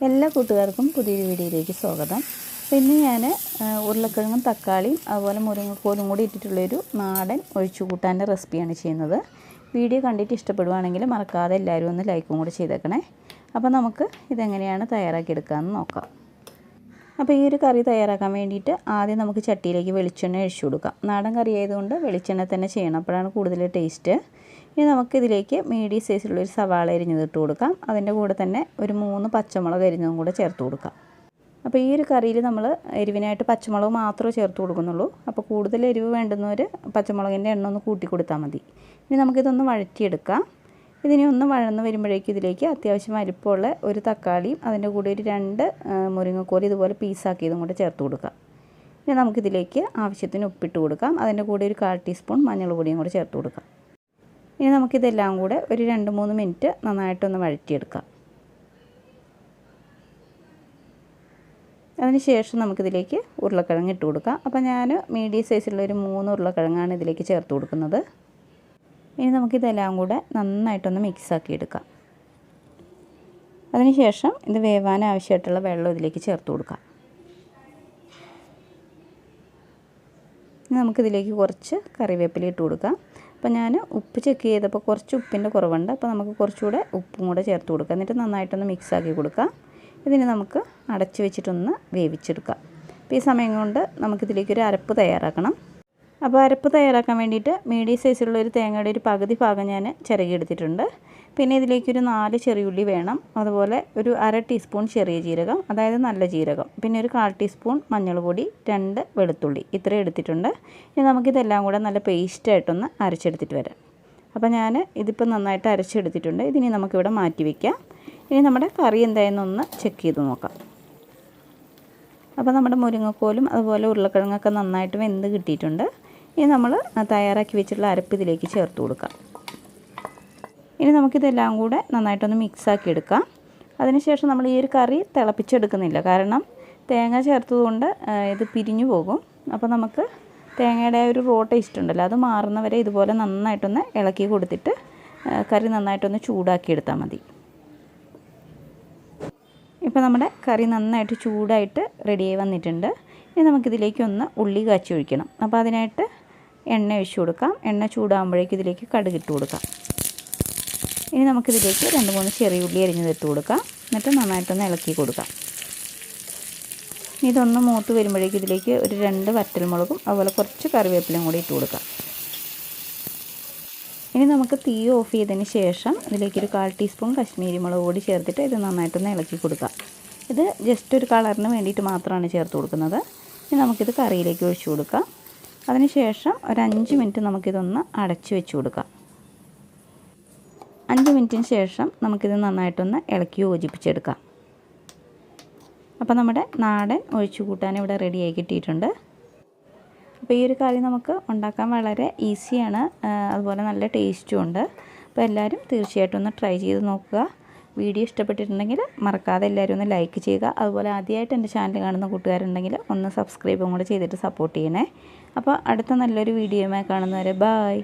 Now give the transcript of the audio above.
എല്ലാ കൂട്ടുകാർക്കും പുതിയൊരു വീഡിയോയിലേക്ക് സ്വാഗതം. ഇന്ന് ഞാൻ ഉരുളക്കിഴങ്ങും തക്കാളിയും അതുപോലെ മുരിങ്ങക്കോലും കൂടി ഇട്ടിട്ടുള്ളൊരു നാടൻ ഒഴിച്ചുകൂട്ടാൻ്റെ റെസിപ്പിയാണ് ചെയ്യുന്നത്. വീഡിയോ കണ്ടിട്ട് ഇഷ്ടപ്പെടുവാണെങ്കിൽ മറക്കാതെ എല്ലാവരും ഒന്ന് ലൈക്കും കൂടി ചെയ്തേക്കണേ. അപ്പോൾ നമുക്ക് ഇതെങ്ങനെയാണ് തയ്യാറാക്കിയെടുക്കാമെന്ന് നോക്കാം. അപ്പോൾ ഈ ഒരു കറി തയ്യാറാക്കാൻ വേണ്ടിയിട്ട് ആദ്യം നമുക്ക് ചട്ടിയിലേക്ക് വെളിച്ചെണ്ണ ഒഴിച്ചു കൊടുക്കാം. നാടൻ കറി ആയതുകൊണ്ട് വെളിച്ചെണ്ണ തന്നെ ചെയ്യണം, അപ്പോഴാണ് കൂടുതൽ ടേസ്റ്റ്. ഇനി നമുക്കിതിലേക്ക് മീഡിയം സൈസിലുള്ളൊരു സവാള അരിഞ്ഞത് ഇട്ട് കൊടുക്കാം. അതിൻ്റെ കൂടെ തന്നെ ഒരു 3 പച്ചമുളക് അരിഞ്ഞതും കൂടെ ചേർത്ത് കൊടുക്കാം. അപ്പോൾ ഈ ഒരു കറിയിൽ നമ്മൾ എരിവിനായിട്ട് പച്ചമുളക് മാത്രമേ ചേർത്ത് കൊടുക്കുന്നുള്ളൂ. അപ്പോൾ കൂടുതൽ എരിവ് വേണ്ടുന്നവർ പച്ചമുളകിൻ്റെ എണ്ണ ഒന്ന് കൂട്ടി കൊടുത്താൽ മതി. ഇനി നമുക്കിതൊന്ന് വഴറ്റിയെടുക്കാം. ഇതിനി ഒന്ന് വഴന്ന് വരുമ്പോഴേക്കും ഇതിലേക്ക് അത്യാവശ്യം വലിപ്പമുള്ള ഒരു തക്കാളിയും അതിൻ്റെ കൂടെ ഒരു 2 മുരിങ്ങക്കോൽ ഇതുപോലെ പീസാക്കിയതും കൂടെ ചേർത്ത് കൊടുക്കാം. ഇനി നമുക്കിതിലേക്ക് ആവശ്യത്തിന് ഉപ്പിട്ട് കൊടുക്കാം. അതിൻ്റെ കൂടെ ഒരു 1/4 ടീസ്പൂൺ മഞ്ഞൾ പൊടിയും കൂടെ ചേർത്ത് കൊടുക്കാം. ഇനി നമുക്കിതെല്ലാം കൂടെ ഒരു 2-3 മിനിറ്റ് നന്നായിട്ടൊന്ന് വഴറ്റിയെടുക്കാം. അതിന് ശേഷം നമുക്കിതിലേക്ക് ഉരുളക്കിഴങ്ങ് ഇട്ട് കൊടുക്കാം. അപ്പോൾ ഞാൻ മീഡിയം സൈസിലുള്ള ഒരു 3 ഉരുളക്കിഴങ്ങാണ് ഇതിലേക്ക് ചേർത്ത് കൊടുക്കുന്നത്. ഇനി നമുക്കിതെല്ലാം കൂടെ നന്നായിട്ടൊന്ന് മിക്സാക്കി എടുക്കാം. അതിന് ശേഷം ഇത് വേവാൻ ആവശ്യമായിട്ടുള്ള വെള്ളം ഇതിലേക്ക് ചേർത്ത് കൊടുക്കാം. ഇനി നമുക്കിതിലേക്ക് കുറച്ച് കറിവേപ്പില ഇട്ട് കൊടുക്കാം. അപ്പോൾ ഞാൻ ഉപ്പ് ചെക്ക് ചെയ്തപ്പോൾ കുറച്ച് ഉപ്പിൻ്റെ കുറവുണ്ട്. അപ്പോൾ നമുക്ക് കുറച്ചുകൂടെ ഉപ്പും കൂടെ ചേർത്ത് കൊടുക്കാം. എന്നിട്ട് നന്നായിട്ടൊന്ന് മിക്സാക്കി കൊടുക്കാം. ഇതിന് നമുക്ക് അടച്ച് വെച്ചിട്ടൊന്ന് വേവിച്ചെടുക്കാം. അപ്പോൾ ഈ സമയം കൊണ്ട് നമുക്കിതിലേക്കൊരു അരപ്പ് തയ്യാറാക്കണം. അപ്പോൾ അരപ്പ് തയ്യാറാക്കാൻ വേണ്ടിയിട്ട് മീഡിയം സൈസിലുള്ള ഒരു തേങ്ങയുടെ ഒരു പകുതി ഭാഗം ഞാൻ ചിരകിയെടുത്തിട്ടുണ്ട്. പിന്നെ ഇതിലേക്കൊരു 4 ചെറിയുള്ളി വേണം. അതുപോലെ ഒരു 1/2 ടീസ്പൂൺ ചെറിയ ജീരകം, അതായത് നല്ല ജീരകം, പിന്നെ ഒരു 1/4 ടീസ്പൂൺ മഞ്ഞൾപ്പൊടി, 2 വെളുത്തുള്ളി, ഇത്രയും എടുത്തിട്ടുണ്ട്. ഇനി നമുക്കിതെല്ലാം കൂടെ നല്ല പേസ്റ്റായിട്ടൊന്ന് അരച്ചെടുത്തിട്ട് വരാം. അപ്പോൾ ഞാൻ ഇതിപ്പോൾ നന്നായിട്ട് അരച്ചെടുത്തിട്ടുണ്ട്. ഇതിനി നമുക്കിവിടെ മാറ്റി വയ്ക്കാം. ഇനി നമ്മുടെ കറി എന്തായെന്നൊന്ന് ചെക്ക് ചെയ്ത് നോക്കാം. അപ്പോൾ നമ്മുടെ മുരിങ്ങക്കോലും അതുപോലെ ഉരുളക്കിഴങ്ങൊക്കെ നന്നായിട്ട് വെന്ത് കിട്ടിയിട്ടുണ്ട്. ഇനി നമ്മൾ തയ്യാറാക്കി വെച്ചിട്ടുള്ള അരപ്പ് ഇതിലേക്ക് ചേർത്ത് കൊടുക്കാം. ഇനി നമുക്കിതെല്ലാം കൂടെ നന്നായിട്ടൊന്ന് മിക്സാക്കി എടുക്കാം. അതിനുശേഷം നമ്മൾ ഈ ഒരു കറി തിളപ്പിച്ചെടുക്കുന്നില്ല, കാരണം തേങ്ങ ചേർത്തതുകൊണ്ട് ഇത് പിരിഞ്ഞു പോകും. അപ്പോൾ നമുക്ക് തേങ്ങയുടെ ഒരു റോ ടേസ്റ്റ് ഉണ്ടല്ലോ, അത് മാറുന്നവരെ ഇതുപോലെ നന്നായിട്ടൊന്ന് ഇളക്കി കൊടുത്തിട്ട് കറി നന്നായിട്ടൊന്ന് ചൂടാക്കി എടുത്താൽ മതി. ഇപ്പോൾ നമ്മുടെ കറി നന്നായിട്ട് ചൂടായിട്ട് റെഡിയായി വന്നിട്ടുണ്ട്. ഇനി നമുക്കിതിലേക്ക് ഒന്ന് ഉള്ളി കാച്ചി ഒഴിക്കണം. അപ്പോൾ അതിനായിട്ട് എണ്ണ ഒഴിച്ച് കൊടുക്കാം. എണ്ണ ചൂടാകുമ്പോഴേക്കും ഇതിലേക്ക് കടുകിട്ട് കൊടുക്കാം. ഇനി നമുക്കിതിലേക്ക് 2-3 ചെറിയ ഉള്ളി അരിഞ്ഞിട്ട് കൊടുക്കാം. എന്നിട്ട് നന്നായിട്ടൊന്ന് ഇളക്കി കൊടുക്കാം. ഇതൊന്ന് മൂത്ത് വരുമ്പോഴേക്കും ഇതിലേക്ക് ഒരു 2 വറ്റൽമുളകും അതുപോലെ കുറച്ച് കറിവേപ്പിലയും കൂടി ഇട്ട് കൊടുക്കാം. ഇനി നമുക്ക് തീ ഓഫ് ചെയ്തതിന് ശേഷം ഇതിലേക്കൊരു 1/4 ടീസ്പൂൺ കശ്മീരി മുളക് പൊടി ചേർത്തിട്ട് ഇത് നന്നായിട്ടൊന്ന് ഇളക്കി കൊടുക്കാം. ഇത് ജസ്റ്റ് ഒരു കളറിന് വേണ്ടിയിട്ട് മാത്രമാണ് ചേർത്ത് കൊടുക്കുന്നത്. ഇനി നമുക്കിത് കറിയിലേക്ക് ഒഴിച്ചു കൊടുക്കാം. അതിന് ശേഷം ഒരു 5 മിനിറ്റ് നമുക്കിതൊന്ന് അടച്ച് വെച്ച് കൊടുക്കാം. 5 മിനിറ്റിന് ശേഷം നമുക്കിത് നന്നായിട്ടൊന്ന് ഇളക്കി യോജിപ്പിച്ചെടുക്കാം. അപ്പോൾ നമ്മുടെ നാടൻ ഒഴിച്ചുകൂട്ടാൻ ഇവിടെ റെഡിയായി കിട്ടിയിട്ടുണ്ട്. അപ്പോൾ ഈ ഒരു കറി നമുക്ക് ഉണ്ടാക്കാൻ വളരെ ഈസിയാണ്, അതുപോലെ നല്ല ടേസ്റ്റും ഉണ്ട്. അപ്പോൾ എല്ലാവരും തീർച്ചയായിട്ടും ഒന്ന് ട്രൈ ചെയ്ത് നോക്കുക. വീഡിയോ ഇഷ്ടപ്പെട്ടിട്ടുണ്ടെങ്കിൽ മറക്കാതെ എല്ലാവരും ഒന്ന് ലൈക്ക് ചെയ്യുക. അതുപോലെ ആദ്യമായിട്ട് എൻ്റെ ചാനൽ കാണുന്ന കൂട്ടുകാരുണ്ടെങ്കിൽ ഒന്ന് സബ്സ്ക്രൈബും കൂടെ ചെയ്തിട്ട് സപ്പോർട്ട് ചെയ്യണേ. അപ്പോൾ അടുത്ത നല്ലൊരു വീഡിയോയുമായി കാണുന്നവരെ ബായ്.